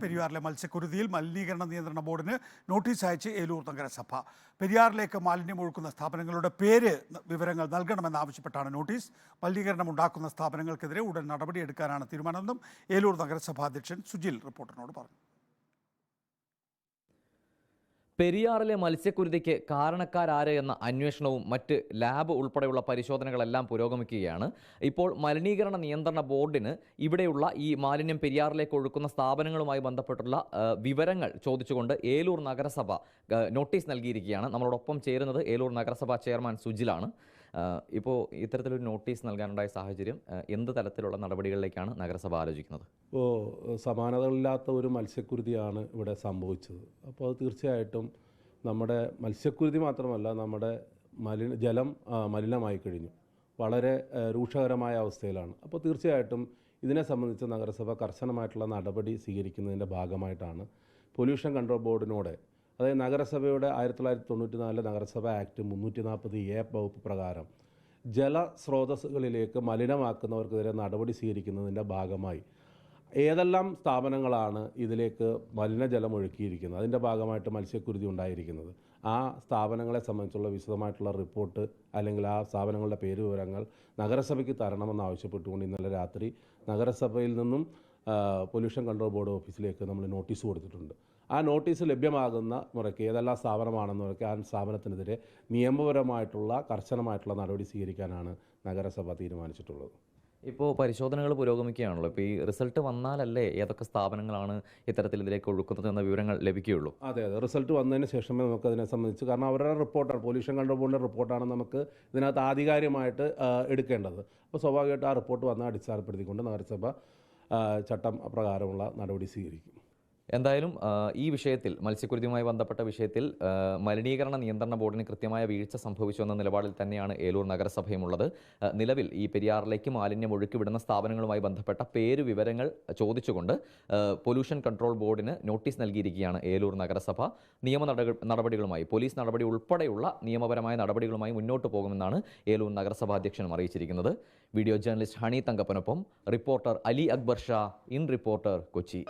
പെരിയാറിലെ മത്സ്യക്കുരുതിയിൽ മലിനീകരണ നിയന്ത്രണ ബോർഡിന് നോട്ടീസ് അയച്ച് ഏലൂർ നഗരസഭ. പെരിയാറിലേക്ക് മാലിന്യം ഒഴുക്കുന്ന സ്ഥാപനങ്ങളുടെ വിവരങ്ങൾ നൽകണമെന്നാവശ്യപ്പെട്ടാണ് നോട്ടീസ്. മലിനീകരണം ഉണ്ടാക്കുന്ന സ്ഥാപനങ്ങൾക്കെതിരെ ഉടൻ നടപടിയെടുക്കാനാണ് തീരുമാനമെന്നും ഏലൂർ നഗരസഭാ അധ്യക്ഷൻ സുജിൽ റിപ്പോർട്ടറിനോട് പറഞ്ഞു. പെരിയാറിലെ മത്സ്യക്കുരുതിക്ക് കാരണക്കാരാര് എന്ന അന്വേഷണവും മറ്റ് ലാബ് ഉൾപ്പെടെയുള്ള പരിശോധനകളെല്ലാം പുരോഗമിക്കുകയാണ്. ഇപ്പോൾ മലിനീകരണ നിയന്ത്രണ ബോർഡിന് ഇവിടെയുള്ള ഈ മാലിന്യം പെരിയാറിലേക്ക് ഒഴുക്കുന്ന സ്ഥാപനങ്ങളുമായി ബന്ധപ്പെട്ടുള്ള വിവരങ്ങൾ ചോദിച്ചുകൊണ്ട് ഏലൂർ നഗരസഭ നോട്ടീസ് നൽകിയിരിക്കുകയാണ്. നമ്മളോടൊപ്പം ചേരുന്നത് ഏലൂർ നഗരസഭാ ചെയർമാൻ സുജിലാണ്. ഇപ്പോൾ ഇത്തരത്തിലൊരു നോട്ടീസ് നൽകാനുണ്ടായ സാഹചര്യം എന്ത് തരത്തിലുള്ള നടപടികളിലേക്കാണ് നഗരസഭ ആലോചിക്കുന്നത്? സമാനതകളില്ലാത്ത ഒരു മത്സ്യക്കുരുതിയാണ് ഇവിടെ സംഭവിച്ചത്. അപ്പോൾ അത് തീർച്ചയായിട്ടും നമ്മുടെ മത്സ്യക്കുരുതി മാത്രമല്ല, നമ്മുടെ ജലം മലിനമായി കഴിഞ്ഞു, വളരെ രൂക്ഷകരമായ അവസ്ഥയിലാണ്. അപ്പോൾ തീർച്ചയായിട്ടും ഇതിനെ സംബന്ധിച്ച് നഗരസഭ കർശനമായിട്ടുള്ള നടപടി സ്വീകരിക്കുന്നതിൻ്റെ ഭാഗമായിട്ടാണ് പൊല്യൂഷൻ കൺട്രോൾ ബോർഡിനോട്, അതായത് നഗരസഭയുടെ 1994 നഗരസഭ ആക്ട് 340A വകുപ്പ് പ്രകാരം ജലസ്രോതസ്സുകളിലേക്ക് മലിനമാക്കുന്നവർക്കെതിരെ നടപടി സ്വീകരിക്കുന്നതിൻ്റെ ഭാഗമായി ഏതെല്ലാം സ്ഥാപനങ്ങളാണ് ഇതിലേക്ക് മലിനജലം ഒഴുക്കിയിരിക്കുന്നത്, അതിൻ്റെ ഭാഗമായിട്ട് മത്സ്യക്കുരുതി ഉണ്ടായിരിക്കുന്നത്, ആ സ്ഥാപനങ്ങളെ സംബന്ധിച്ചുള്ള വിശദമായിട്ടുള്ള റിപ്പോർട്ട് അല്ലെങ്കിൽ ആ സ്ഥാപനങ്ങളുടെ വിവരങ്ങൾ നഗരസഭയ്ക്ക് തരണമെന്ന് ആവശ്യപ്പെട്ടുകൊണ്ട് ഇന്നലെ രാത്രി നഗരസഭയിൽ നിന്നും പൊല്യൂഷൻ കൺട്രോൾ ബോർഡ് ഓഫീസിലേക്ക് നമ്മൾ നോട്ടീസ് കൊടുത്തിട്ടുണ്ട്. ആ നോട്ടീസ് ലഭ്യമാകുന്ന മുറയ്ക്ക് ഏതെല്ലാം സ്ഥാപനമാണെന്ന് മുറയ്ക്ക് ആ സ്ഥാപനത്തിനെതിരെ നിയമപരമായിട്ടുള്ള കർശനമായിട്ടുള്ള നടപടി സ്വീകരിക്കാനാണ് നഗരസഭ തീരുമാനിച്ചിട്ടുള്ളത്. ഇപ്പോൾ പരിശോധനകൾ പുരോഗമിക്കുകയാണല്ലോ. ഇപ്പോൾ ഈ റിസൾട്ട് വന്നാലല്ലേ ഏതൊക്കെ സ്ഥാപനങ്ങളാണ് ഇത്തരത്തിൽ ഇതിലേക്ക് ഒഴുക്കുന്നത് എന്ന വിവരങ്ങൾ ലഭിക്കുകയുള്ളൂ? അതെ, റിസൾട്ട് വന്നതിന് ശേഷമേ നമുക്ക് അതിനെ സംബന്ധിച്ച്, കാരണം അവരുടെ റിപ്പോർട്ടാണ്, പൊല്യൂഷൻ കൺട്രോൾ ബോർഡിൻ്റെ റിപ്പോർട്ടാണ് നമുക്ക് ഇതിനകത്ത് ആധികാരികമായിട്ട് എടുക്കേണ്ടത്. അപ്പോൾ സ്വാഭാവികമായിട്ട് ആ റിപ്പോർട്ട് വന്ന അടിസ്ഥാനപ്പെടുത്തിക്കൊണ്ട് നഗരസഭ ചട്ടം പ്രകാരമുള്ള നടപടി സ്വീകരിക്കും. എന്തായാലും ഈ വിഷയത്തിൽ, മത്സ്യക്കുരുതിയുമായി ബന്ധപ്പെട്ട വിഷയത്തിൽ മലിനീകരണ നിയന്ത്രണ ബോർഡിന് കൃത്യമായ വീഴ്ച സംഭവിച്ചു എന്ന നിലപാടിൽ തന്നെയാണ് ഏലൂർ നഗരസഭയുമുള്ളത്. നിലവിൽ ഈ പെരിയാറിലേക്ക് മാലിന്യം ഒഴുക്കിവിടുന്ന സ്ഥാപനങ്ങളുമായി ബന്ധപ്പെട്ട വിവരങ്ങൾ ചോദിച്ചുകൊണ്ട് പൊല്യൂഷൻ കൺട്രോൾ ബോർഡിന് നോട്ടീസ് നൽകിയിരിക്കുകയാണ് ഏലൂർ നഗരസഭ. നിയമ നടപടികളുമായി, പോലീസ് നടപടി ഉൾപ്പെടെയുള്ള നിയമപരമായ നടപടികളുമായി മുന്നോട്ട് പോകുമെന്നാണ് ഏലൂർ നഗരസഭാ അധ്യക്ഷനും അറിയിച്ചിരിക്കുന്നത്. വീഡിയോ ജേർണലിസ്റ്റ് ഹണി തങ്കപ്പനൊപ്പം reporter Ali Akbar Shah, in Reporter, Kochi.